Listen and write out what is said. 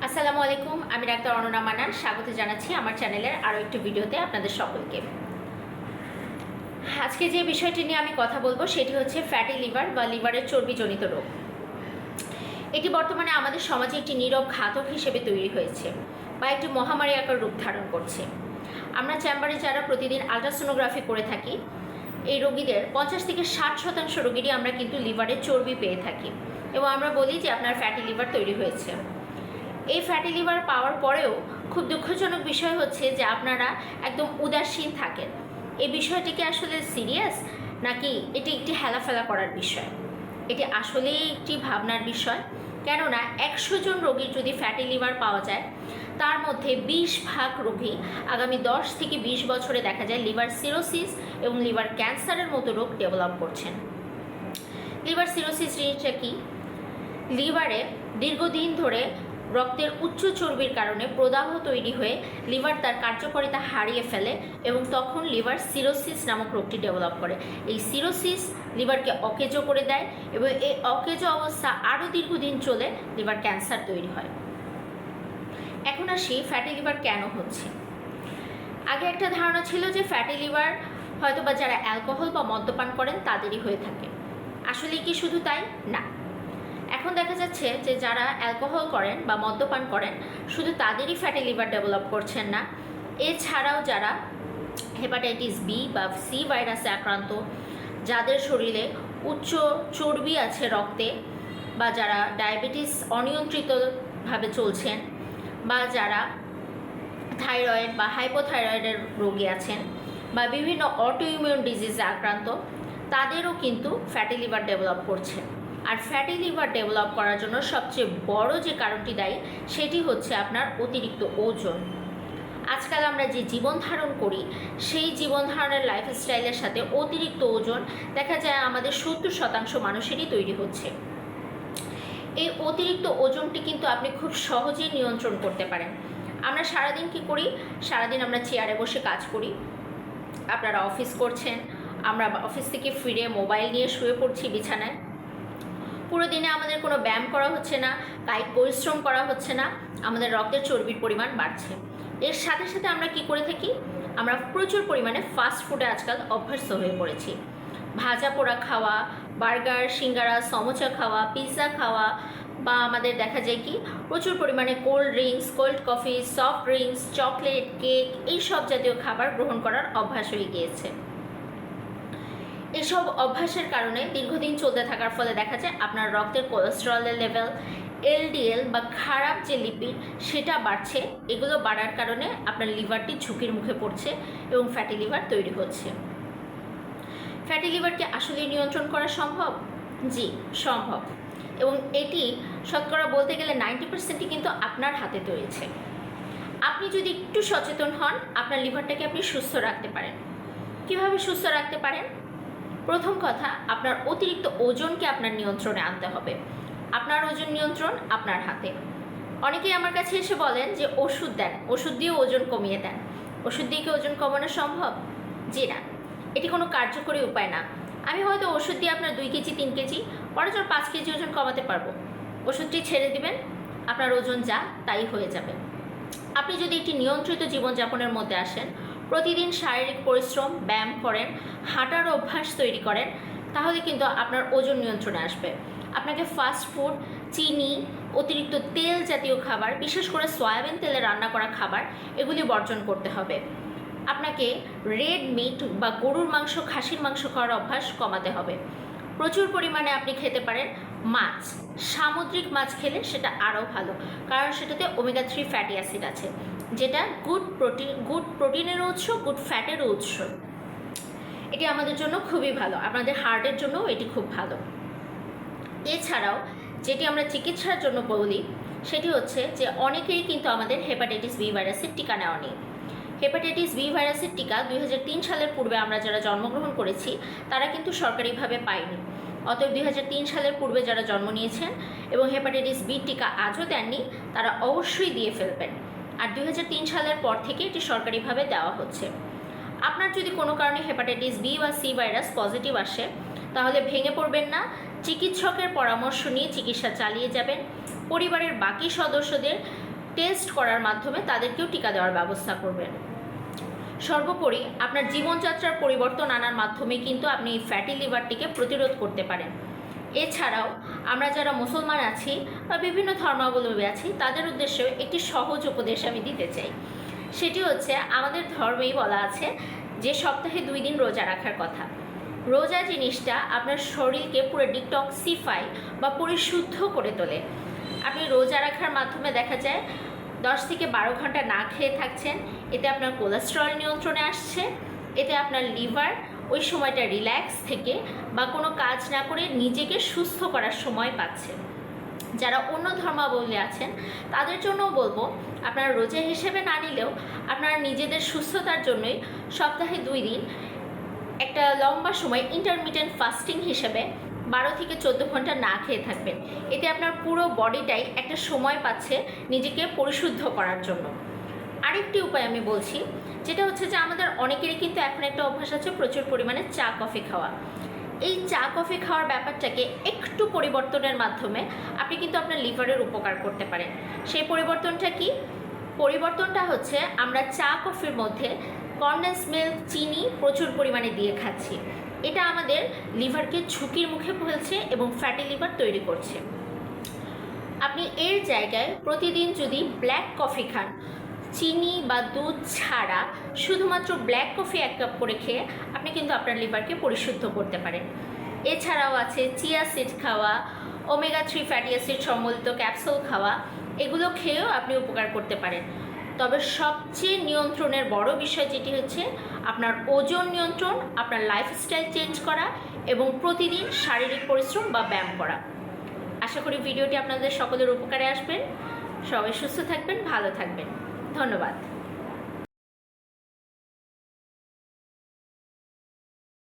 আসসালামু আলাইকুম, আমি ডাক্তার অননা মান্নান স্বাগত জানাচ্ছি আমার চ্যানেলের আরও একটি ভিডিওতে আপনাদের সকলকে। আজকে যে বিষয়টি নিয়ে আমি কথা বলবো সেটি হচ্ছে ফ্যাটি লিভার বা লিভারের চর্বিজনিত রোগ। এটি বর্তমানে আমাদের সমাজে একটি নীরব ঘাতক হিসেবে তৈরি হয়েছে বা একটি মহামারী আকার রূপ ধারণ করছে। আমরা চেম্বারে যারা প্রতিদিন আলট্রাসোনোগ্রাফি করে থাকি, এই রোগীদের 50 থেকে 60% রোগীরই আমরা কিন্তু লিভারের চর্বি পেয়ে থাকি এবং আমরা বলি যে আপনার ফ্যাটি লিভার তৈরি হয়েছে। এই ফ্যাটি লিভার পাওয়ার পরেও খুব দুঃখজনক বিষয় হচ্ছে যে আপনারা একদম উদাসীন থাকেন। এই বিষয়টিকে আসলে সিরিয়াস নাকি এটি একটি হেলাফেলা করার বিষয়? এটি আসলেই একটি ভাবনার বিষয়। কেননা 100 জন রোগীর যদি ফ্যাটি লিভার পাওয়া যায়, তার মধ্যে 20 ভাগ রোগী আগামী 10 থেকে 20 বছরে দেখা যায় লিভার সিরোসিস এবং লিভার ক্যান্সারের মতো রোগ ডেভেলপ করছেন। লিভার সিরোসিস জিনিসটা কি? লিভারে দীর্ঘদিন ধরে রক্তের উচ্চ চর্বির কারণে প্রদাহ তৈরি হয়ে লিভার তার কার্যকারিতা হারিয়ে ফেলে এবং তখন লিভার সিরোসিস নামক রোগটি ডেভেলপ করে। এই সিরোসিস লিভারকে অকেজো করে দেয় এবং এই অকেজো অবস্থা আরও দীর্ঘদিন চলে লিভার ক্যান্সার তৈরি হয়। এখন আসি ফ্যাটি লিভার কেন হচ্ছে। আগে একটা ধারণা ছিল যে ফ্যাটি লিভার হয়তো বা যারা অ্যালকোহল বা মদ্যপান করেন তাদেরই হয়ে থাকে। আসলে কি শুধু তাই না, এখন দেখা যাচ্ছে যে যারা অ্যালকোহল করেন বা মদ্যপান করেন শুধু তাদেরই ফ্যাটি লিভার ডেভেলপ করছেন না, এছাড়াও যারা হেপাটাইটিস বি বা সি ভাইরাসে আক্রান্ত, যাদের শরীরে উচ্চ চর্বি আছে রক্তে, বা যারা ডায়াবেটিস অনিয়ন্ত্রিতভাবে চলছেন, বা যারা থাইরয়েড বা হাইপোথাইরয়েডের রোগী আছেন, বা বিভিন্ন অটোইমিউন ডিজিজে আক্রান্ত, তাদেরও কিন্তু ফ্যাটি লিভার ডেভেলপ করছে। আর ফ্যাটি লিভার ডেভেলপ করার জন্য সবচেয়ে বড় যে কারণটি দায়ী সেটি হচ্ছে আপনার অতিরিক্ত ওজন। আজকাল আমরা যে জীবন ধারণ করি সেই জীবন ধারণের লাইফস্টাইলের সাথে অতিরিক্ত ওজন দেখা যায় আমাদের 70% মানুষেরই তৈরি হচ্ছে। এই অতিরিক্ত ওজনটি কিন্তু আপনি খুব সহজেই নিয়ন্ত্রণ করতে পারেন। আমরা সারাদিন কি করি? সারাদিন আমরা চেয়ারে বসে কাজ করি, আপনারা অফিস করছেন, আমরা অফিস থেকে ফিরে মোবাইল নিয়ে শুয়ে পড়ছি বিছানায়। পুরো দিনে আমাদের কোনো ব্যায়াম করা হচ্ছে না, কায়িক পরিশ্রম করা হচ্ছে না, আমাদের রক্তের চর্বির পরিমাণ বাড়ছে। এর সাথে সাথে আমরা কি করে থাকি? আমরা প্রচুর পরিমাণে ফাস্ট ফুডে আজকাল অভ্যস্ত হয়ে পড়েছি। ভাজা পোড়া খাওয়া, বার্গার, সিঙ্গারা, সমোসা খাওয়া, পিৎজা খাওয়া, বা আমাদের দেখা যায় কি প্রচুর পরিমাণে cold drinks, cold coffee, soft drinks, chocolate, cake, এই সব জাতীয় খাবার গ্রহণ করার অভ্যাস হয়ে গিয়েছে। এসব অভ্যাসের কারণে দীর্ঘদিন চলতে থাকার ফলে দেখা যায় আপনার রক্তের কোলেস্টেরলের লেভেল, এলডিএল বা খারাপ যে লিপিড সেটা বাড়ছে। এগুলো বাড়ার কারণে আপনার লিভারটি ঝুঁকির মুখে পড়ছে এবং ফ্যাটি লিভার তৈরি হচ্ছে। ফ্যাটি লিভারকে আসলে নিয়ন্ত্রণ করা সম্ভব? জি, সম্ভব। এবং এটি শতকরা বলতে গেলে 90%ই কিন্তু আপনার হাতে রয়েছে। আপনি যদি একটু সচেতন হন, আপনার লিভারটাকে আপনি সুস্থ রাখতে পারেন। কিভাবে সুস্থ রাখতে পারেন? প্রথম কথা, আপনার অতিরিক্ত ওজনকে আপনার নিয়ন্ত্রণে আনতে হবে। আপনার ওজন নিয়ন্ত্রণ আপনার হাতে। অনেকেই আমার কাছে এসে বলেন যে ওষুধ দেন, ওষুধ দিয়ে ওজন কমিয়ে দেন। ওষুধ দিয়ে কি ওজন কমানো সম্ভব? জি না, এটি কোনো কার্যকরী উপায় না। আমি হয়তো ওষুধ দিয়ে আপনার 2 কেজি 3 কেজি পরে 5 কেজি ওজন কমাতে পারবো। ওষুধটি ছেড়ে দিবেন, আপনার ওজন যা তাই হয়ে যাবে। আপনি যদি একটি নিয়ন্ত্রিত জীবনযাপনের মধ্যে আসেন, প্রতিদিন শারীরিক পরিশ্রম, ব্যায়াম করেন, হাঁটার অভ্যাস তৈরি করেন, তাহলে কিন্তু আপনার ওজন নিয়ন্ত্রণে আসবে। আপনাকে ফাস্ট ফুড, চিনি, অতিরিক্ত তেল জাতীয় খাবার, বিশেষ করে সয়াবিন তেলে রান্না করা খাবার, এগুলি বর্জন করতে হবে। আপনাকে রেড মিট বা গরুর মাংস, খাসির মাংস খাওয়ার অভ্যাস কমাতে হবে। প্রচুর পরিমাণে আপনি খেতে পারেন মাছ, সামুদ্রিক মাছ খেলে সেটা আরও ভালো, কারণ সেটাতে ওমেগা 3 ফ্যাটি অ্যাসিড আছে, যেটা গুড প্রোটিনের উৎস, গুড ফ্যাটেরও উৎস। এটি আমাদের জন্য খুবই ভালো, আপনাদের হার্টের জন্যও এটি খুব ভালো। এছাড়াও যেটি আমরা চিকিৎসার জন্য বলি সেটি হচ্ছে যে অনেকেরই কিন্তু আমাদের হেপাটাইটিস বি ভাইরাসের টিকা নেওয়া নেই। হেপাটাইটিস বি ভাইরাসের টিকা 2003 সালের পূর্বে আমরা যারা জন্মগ্রহণ করেছি তারা কিন্তু সরকারিভাবে পাইনি। অতএব 2003 সালের পূর্বে যারা জন্ম নিয়েছেন এবং হেপাটাইটিস বি টিকা আজও দেননি, তারা অবশ্যই দিয়ে ফেলবেন। আর 2003 সালের পর থেকে এটি সরকারিভাবে দেওয়া হচ্ছে। আপনার যদি কোনো কারণে হেপাটাইটিস বি বা সি ভাইরাস পজিটিভ আসে, তাহলে ভেঙে পড়বেন না, চিকিৎসকের পরামর্শ নিয়ে চিকিৎসা চালিয়ে যাবেন। পরিবারের বাকি সদস্যদের টেস্ট করার মাধ্যমে তাদেরকেও টিকা দেওয়ার ব্যবস্থা করবেন। সর্বোপরি আপনার জীবনযাত্রার পরিবর্তন আনার মাধ্যমে কিন্তু আপনি এই ফ্যাটি লিভারটিকে প্রতিরোধ করতে পারেন। এছাড়াও আমরা যারা মুসলমান আছি বা বিভিন্ন ধর্মাবলম্বী আছি তাদের উদ্দেশ্যেও একটি সহজ উপদেশ আমি দিতে চাই। সেটি হচ্ছে, আমাদের ধর্মেই বলা আছে যে সপ্তাহে 2 দিন রোজা রাখার কথা। রোজা জিনিসটা আপনার শরীরকে পুরো ডিটক্সিফাই বা পরিশুদ্ধ করে তোলে। আপনি রোজা রাখার মাধ্যমে দেখা যায় 10 থেকে 12 ঘন্টা না খেয়ে থাকছেন, এতে আপনার কোলেস্টেরল নিয়ন্ত্রণে আসছে, এতে আপনার লিভার ওই সময়টা রিল্যাক্স থেকে বা কোনো কাজ না করে নিজেকে সুস্থ করার সময় পাচ্ছে। যারা অন্য ধর্মাবলম্বী আছেন তাদের জন্যও বলবো, আপনারা রোজা হিসেবে না নিলেও আপনারা নিজেদের সুস্থতার জন্যই সপ্তাহে 2 দিন একটা লম্বা সময় ইন্টারমিটেন্ট ফাস্টিং হিসেবে 12 থেকে 14 ঘন্টা না খেয়ে থাকবেন। এতে আপনার পুরো বডিটাই একটা সময় পাচ্ছে নিজেকে পরিশুদ্ধ করার জন্য। আরেকটি উপায় আমি বলছি, যেটা হচ্ছে যে আমাদের অনেকেরই কিন্তু এখন একটা অভ্যাস আছে প্রচুর পরিমাণে চা কফি খাওয়া। এই চা কফি খাওয়ার ব্যাপারটাকে একটু পরিবর্তনের মাধ্যমে আপনি কিন্তু আপনার লিভারের উপকার করতে পারেন। সেই পরিবর্তনটা কি? পরিবর্তনটা হচ্ছে, আমরা চা কফির মধ্যে কনডেন্স মিল্ক, চিনি প্রচুর পরিমাণে দিয়ে খাচ্ছি। এটা আমাদের লিভারকে ঝুঁকির মুখে ফেলছে এবং ফ্যাটি লিভার তৈরি করছে। আপনি এর জায়গায় প্রতিদিন যদি ব্ল্যাক কফি খান, চিনি বা দুধ ছাড়া শুধুমাত্র ব্ল্যাক কফি 1 কাপ করে খেয়ে আপনি কিন্তু আপনার লিভারকে পরিশুদ্ধ করতে পারেন। এছাড়াও আছে চিয়া সিড খাওয়া, ওমেগা 3 ফ্যাটি অ্যাসিড সম্বলিত ক্যাপসুল খাওয়া, এগুলো খেয়েও আপনি উপকার করতে পারেন। তবে সবচেয়ে নিয়ন্ত্রণের বড় বিষয় যেটি হচ্ছে আপনার ওজন নিয়ন্ত্রণ, আপনার লাইফস্টাইল চেঞ্জ করা এবং প্রতিদিন শারীরিক পরিশ্রম বা ব্যায়াম করা। আশা করি ভিডিওটি আপনাদের সকলের উপকারে আসবেন। সবাই সুস্থ থাকবেন, ভালো থাকবেন। ধন্যবাদ।